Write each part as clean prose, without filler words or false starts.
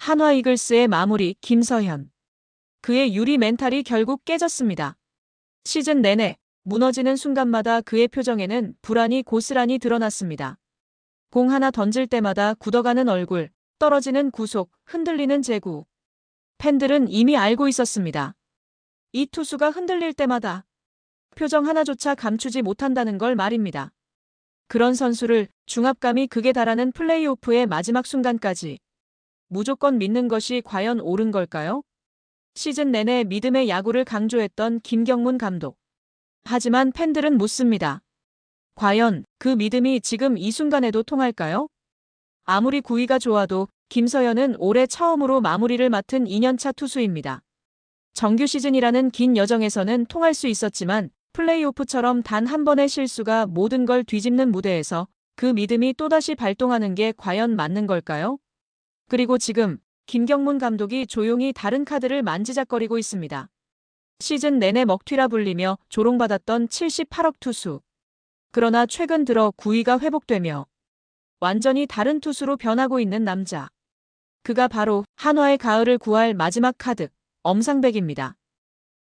한화 이글스의 마무리 김서현. 그의 유리 멘탈이 결국 깨졌습니다. 시즌 내내 무너지는 순간마다 그의 표정에는 불안이 고스란히 드러났습니다. 공 하나 던질 때마다 굳어가는 얼굴, 떨어지는 구속, 흔들리는 제구. 팬들은 이미 알고 있었습니다. 이 투수가 흔들릴 때마다 표정 하나조차 감추지 못한다는 걸 말입니다. 그런 선수를 중압감이 극에 달하는 플레이오프의 마지막 순간까지 무조건 믿는 것이 과연 옳은 걸까요? 시즌 내내 믿음의 야구를 강조했던 김경문 감독. 하지만 팬들은 묻습니다. 과연 그 믿음이 지금 이 순간에도 통할까요? 아무리 구위가 좋아도 김서현은 올해 처음으로 마무리를 맡은 2년차 투수입니다. 정규 시즌이라는 긴 여정에서는 통할 수 있었지만 플레이오프처럼 단 한 번의 실수가 모든 걸 뒤집는 무대에서 그 믿음이 또다시 발동하는 게 과연 맞는 걸까요? 그리고 지금 김경문 감독이 조용히 다른 카드를 만지작거리고 있습니다. 시즌 내내 먹튀라 불리며 조롱받았던 78억 투수. 그러나 최근 들어 구위가 회복되며 완전히 다른 투수로 변하고 있는 남자. 그가 바로 한화의 가을을 구할 마지막 카드, 엄상백입니다.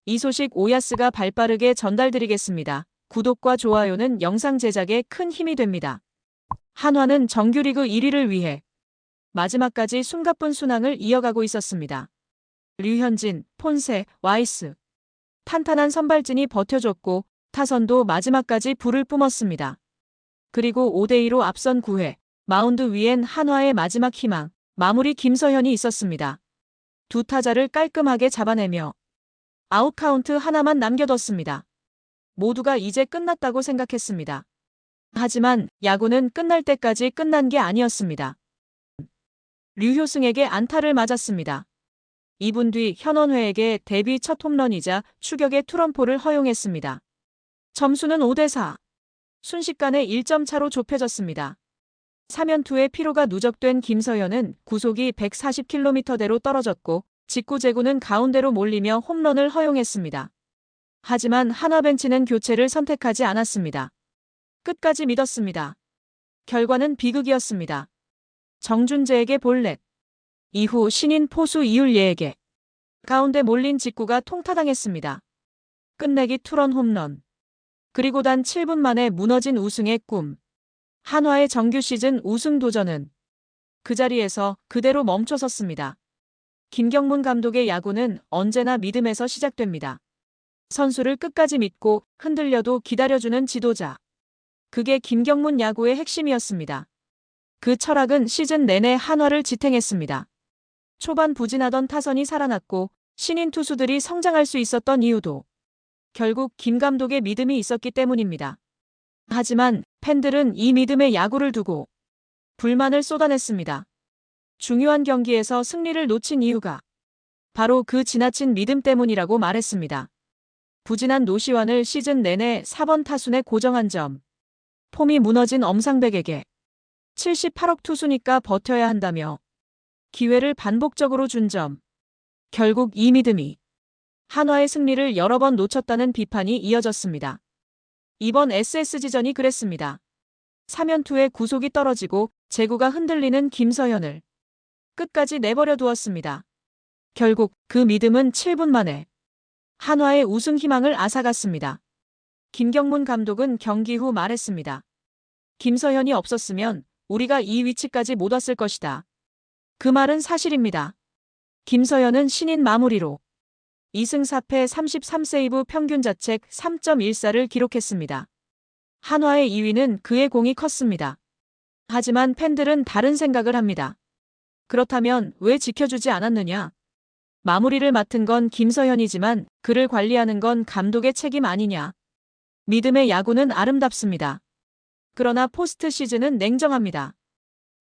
이 소식 오야스가 발빠르게 전달드리겠습니다. 구독과 좋아요는 영상 제작에 큰 힘이 됩니다. 한화는 정규리그 1위를 위해 마지막까지 숨가쁜 순항을 이어가고 있었습니다. 류현진, 폰세, 와이스. 탄탄한 선발진이 버텨줬고 타선도 마지막까지 불을 뿜었습니다. 그리고 5대2로 앞선 9회, 마운드 위엔 한화의 마지막 희망, 마무리 김서현이 있었습니다. 두 타자를 깔끔하게 잡아내며 아웃 카운트 하나만 남겨뒀습니다. 모두가 이제 끝났다고 생각했습니다. 하지만 야구는 끝날 때까지 끝난 게 아니었습니다. 류효승에게 안타를 맞았습니다. 2분 뒤 현원회에게 데뷔 첫 홈런이자 추격의 투런포를 허용했습니다. 점수는 5대4. 순식간에 1점 차로 좁혀졌습니다. 3연투의 피로가 누적된 김서현은 구속이 140km대로 떨어졌고 직구 제구는 가운데로 몰리며 홈런을 허용했습니다. 하지만 한화 벤치는 교체를 선택하지 않았습니다. 끝까지 믿었습니다. 결과는 비극이었습니다. 정준재에게 볼넷. 이후 신인 포수 이율예에게 가운데 몰린 직구가 통타당했습니다. 끝내기 투런 홈런. 그리고 단 7분 만에 무너진 우승의 꿈. 한화의 정규 시즌 우승 도전은 그 자리에서 그대로 멈춰섰습니다. 김경문 감독의 야구는 언제나 믿음에서 시작됩니다. 선수를 끝까지 믿고 흔들려도 기다려주는 지도자. 그게 김경문 야구의 핵심이었습니다. 그 철학은 시즌 내내 한화를 지탱했습니다. 초반 부진하던 타선이 살아났고 신인 투수들이 성장할 수 있었던 이유도 결국 김 감독의 믿음이 있었기 때문입니다. 하지만 팬들은 이 믿음의 야구를 두고 불만을 쏟아냈습니다. 중요한 경기에서 승리를 놓친 이유가 바로 그 지나친 믿음 때문이라고 말했습니다. 부진한 노시환을 시즌 내내 4번 타순에 고정한 점. 폼이 무너진 엄상백에게 78억 투수니까 버텨야 한다며 기회를 반복적으로 준 점. 결국 이 믿음이 한화의 승리를 여러 번 놓쳤다는 비판이 이어졌습니다. 이번 SSG전이 그랬습니다. 3연투에 구속이 떨어지고 제구가 흔들리는 김서현을 끝까지 내버려 두었습니다. 결국 그 믿음은 7분 만에 한화의 우승 희망을 앗아갔습니다. 김경문 감독은 경기 후 말했습니다. 김서현이 없었으면 우리가 이 위치까지 못 왔을 것이다. 그 말은 사실입니다. 김서현은 신인 마무리로 2승 4패 33세이브 평균 자책 3.14를 기록했습니다. 한화의 2위는 그의 공이 컸습니다. 하지만 팬들은 다른 생각을 합니다. 그렇다면 왜 지켜주지 않았느냐? 마무리를 맡은 건 김서현이지만 그를 관리하는 건 감독의 책임 아니냐? 믿음의 야구는 아름답습니다. 그러나 포스트 시즌은 냉정합니다.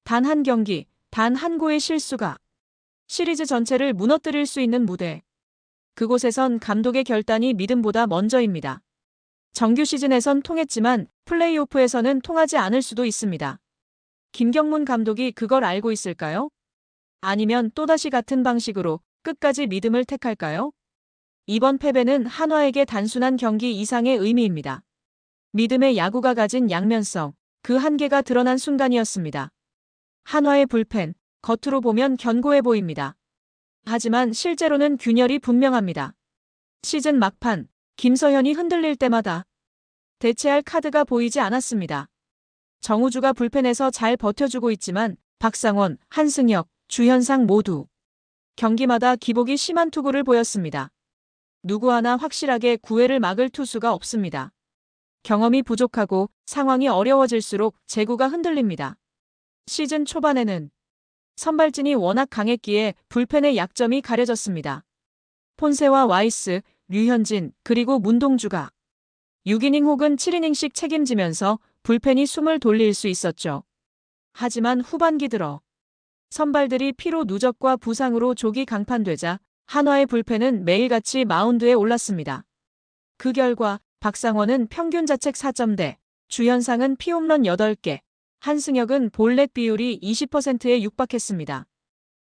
단 한 경기, 단 한 고의 실수가 시리즈 전체를 무너뜨릴 수 있는 무대. 그곳에선 감독의 결단이 믿음보다 먼저입니다. 정규 시즌에선 통했지만 플레이오프에서는 통하지 않을 수도 있습니다. 김경문 감독이 그걸 알고 있을까요? 아니면 또다시 같은 방식으로 끝까지 믿음을 택할까요? 이번 패배는 한화에게 단순한 경기 이상의 의미입니다. 믿음의 야구가 가진 양면성, 그 한계가 드러난 순간이었습니다. 한화의 불펜, 겉으로 보면 견고해 보입니다. 하지만 실제로는 균열이 분명합니다. 시즌 막판, 김서현이 흔들릴 때마다 대체할 카드가 보이지 않았습니다. 정우주가 불펜에서 잘 버텨주고 있지만 박상원, 한승혁, 주현상 모두 경기마다 기복이 심한 투구를 보였습니다. 누구 하나 확실하게 구회를 막을 투수가 없습니다. 경험이 부족하고 상황이 어려워질수록 제구가 흔들립니다. 시즌 초반에는 선발진이 워낙 강했기에 불펜의 약점이 가려졌습니다. 폰세와 와이스, 류현진, 그리고 문동주가 6이닝 혹은 7이닝씩 책임지면서 불펜이 숨을 돌릴 수 있었죠. 하지만 후반기 들어 선발들이 피로 누적과 부상으로 조기 강판되자 한화의 불펜은 매일같이 마운드에 올랐습니다. 그 결과 박상원은 평균 자책 4점대, 주현상은 피홈런 8개, 한승혁은 볼넷 비율이 20%에 육박했습니다.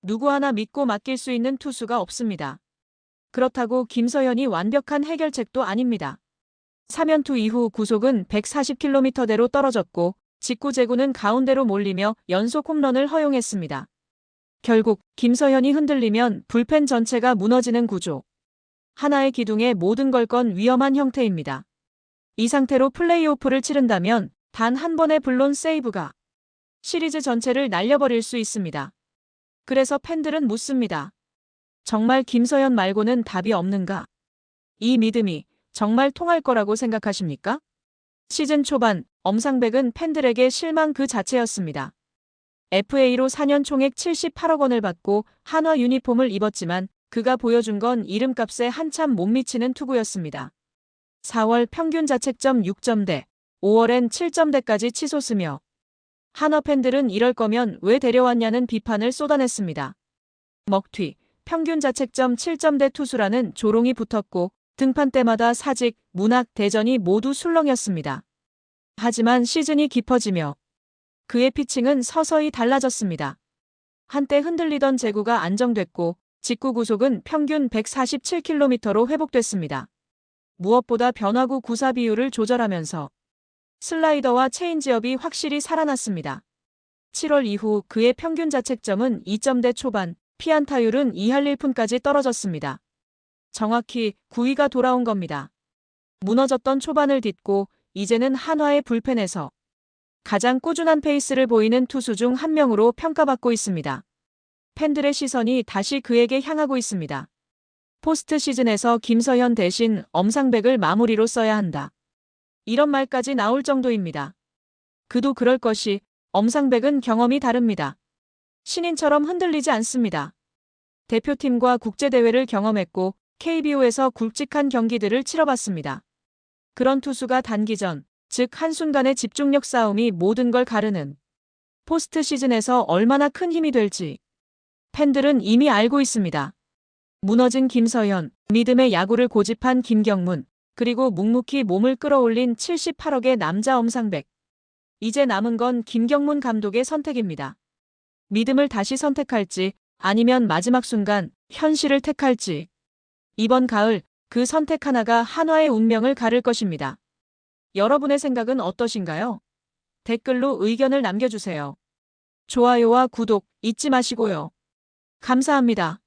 누구 하나 믿고 맡길 수 있는 투수가 없습니다. 그렇다고 김서현이 완벽한 해결책도 아닙니다. 3연투 이후 구속은 140km대로 떨어졌고 직구 제구는 가운데로 몰리며 연속 홈런을 허용했습니다. 결국 김서현이 흔들리면 불펜 전체가 무너지는 구조. 하나의 기둥에 모든 걸 건 위험한 형태입니다. 이 상태로 플레이오프를 치른다면 단 한 번의 블론 세이브가 시리즈 전체를 날려버릴 수 있습니다. 그래서 팬들은 묻습니다. 정말 김서현 말고는 답이 없는가? 이 믿음이 정말 통할 거라고 생각하십니까? 시즌 초반 엄상백은 팬들에게 실망 그 자체였습니다. FA로 4년 총액 78억 원을 받고 한화 유니폼을 입었지만 그가 보여준 건 이름값에 한참 못 미치는 투구였습니다. 4월 평균 자책점 6점대, 5월엔 7점대까지 치솟으며 한화 팬들은 이럴 거면 왜 데려왔냐는 비판을 쏟아냈습니다. 먹튀, 평균 자책점 7점대 투수라는 조롱이 붙었고 등판 때마다 사직, 문학, 대전이 모두 술렁였습니다. 하지만 시즌이 깊어지며 그의 피칭은 서서히 달라졌습니다. 한때 흔들리던 제구가 안정됐고 직구 구속은 평균 147km로 회복됐습니다. 무엇보다 변화구 구사 비율을 조절하면서 슬라이더와 체인지업이 확실히 살아났습니다. 7월 이후 그의 평균 자책점은 2점대 초반, 피안타율은 2할 1푼까지 떨어졌습니다. 정확히 9위가 돌아온 겁니다. 무너졌던 초반을 딛고 이제는 한화의 불펜에서 가장 꾸준한 페이스를 보이는 투수 중 한 명으로 평가받고 있습니다. 팬들의 시선이 다시 그에게 향하고 있습니다. 포스트 시즌에서 김서현 대신 엄상백을 마무리로 써야 한다. 이런 말까지 나올 정도입니다. 그도 그럴 것이 엄상백은 경험이 다릅니다. 신인처럼 흔들리지 않습니다. 대표팀과 국제대회를 경험했고 KBO에서 굵직한 경기들을 치러봤습니다. 그런 투수가 단기전, 즉 한순간의 집중력 싸움이 모든 걸 가르는 포스트 시즌에서 얼마나 큰 힘이 될지 팬들은 이미 알고 있습니다. 무너진 김서현, 믿음의 야구를 고집한 김경문, 그리고 묵묵히 몸을 끌어올린 78억의 남자 엄상백. 이제 남은 건 김경문 감독의 선택입니다. 믿음을 다시 선택할지 아니면 마지막 순간 현실을 택할지. 이번 가을 그 선택 하나가 한화의 운명을 가를 것입니다. 여러분의 생각은 어떠신가요? 댓글로 의견을 남겨주세요. 좋아요와 구독 잊지 마시고요. 감사합니다.